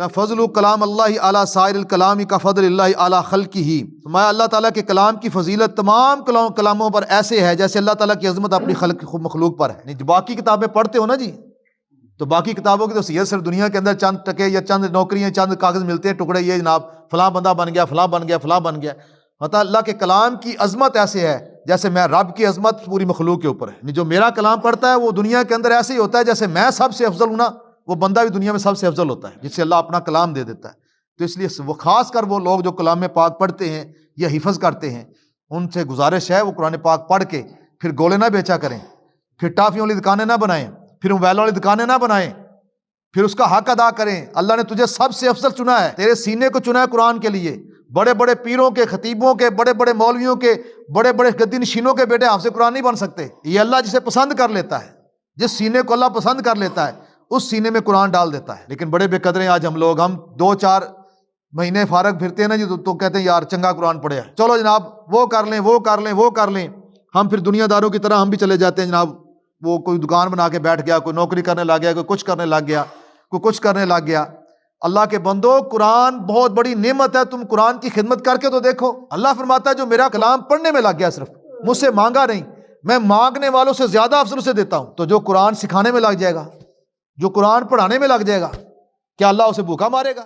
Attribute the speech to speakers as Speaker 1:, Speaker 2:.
Speaker 1: فضل کلام اللہ علی سائر الکلام کا فضل اللہ علی خلقہ، میں اللہ تعالیٰ کے کلام کی فضیلت تمام کلاموں پر ایسے ہے جیسے اللہ تعالیٰ کی عظمت اپنی مخلوق پر ہے۔ نہیں باقی کتابیں پڑھتے ہو نا جی، تو باقی کتابوں کی تو صحیح صرف دنیا کے اندر چند ٹکے یا چند نوکریاں چند کاغذ ملتے ہیں ٹکڑے، یہ جناب فلاں بندہ بن گیا فلاں بن گیا فلاں بن گیا۔ مطلب اللہ کے کلام کی عظمت ایسے ہے جیسے میں رب کی عظمت پوری مخلوق کے اوپر ہے۔ جو میرا کلام پڑھتا ہے وہ دنیا کے اندر ایسے ہی ہوتا ہے جیسے میں سب سے افضل ہوں نا، وہ بندہ بھی دنیا میں سب سے افضل ہوتا ہے جس سے اللہ اپنا کلام دے دیتا ہے۔ تو اس لیے وہ خاص کر وہ لوگ جو کلام پاک پڑھتے ہیں یا حفظ کرتے ہیں، ان سے گزارش ہے وہ قرآن پاک پڑھ کے پھر گولے نہ بیچا کریں، پھر ٹافیوں والی دکانیں نہ بنائیں، پھر موبائل والی دکانیں نہ بنائیں، پھر اس کا حق ادا کریں۔ اللہ نے تجھے سب سے افضل چنا ہے، تیرے سینے کو چنا ہے قرآن کے لیے۔ بڑے بڑے پیروں کے، خطیبوں کے، بڑے بڑے مولویوں کے، بڑے بڑے گدی نشینوں کے بیٹے حافظ قرآن نہیں بن سکتے۔ یہ اللہ جسے پسند کر لیتا ہے، جس سینے کو اللہ پسند کر لیتا ہے اس سینے میں قرآن ڈال دیتا ہے۔ لیکن بڑے بے قدرے آج ہم لوگ، ہم 2-4 مہینے فارغ پھرتے ہیں نا جی تو کہتے ہیں یار چنگا قرآن پڑھے، چلو جناب وہ کر لیں وہ کر لیں وہ کر لیں۔ ہم پھر دنیا داروں کی طرح ہم بھی چلے جاتے ہیں جناب، وہ کوئی دکان بنا کے بیٹھ گیا، کوئی نوکری کرنے لگ گیا، کوئی کچھ کرنے لگ گیا، کوئی کچھ کرنے لگ گیا۔ اللہ کے بندو قرآن بہت بڑی نعمت ہے، تم قرآن کی خدمت کر کے تو دیکھو۔ اللہ فرماتا ہے جو میرا کلام پڑھنے میں لگ گیا، صرف مجھ سے مانگا نہیں، میں مانگنے والوں سے زیادہ افضل سے دیتا ہوں۔ تو جو قرآن سکھانے میں لگ جائے گا، جو قرآن پڑھانے میں لگ جائے گا، کیا اللہ اسے بھوکا مارے گا؟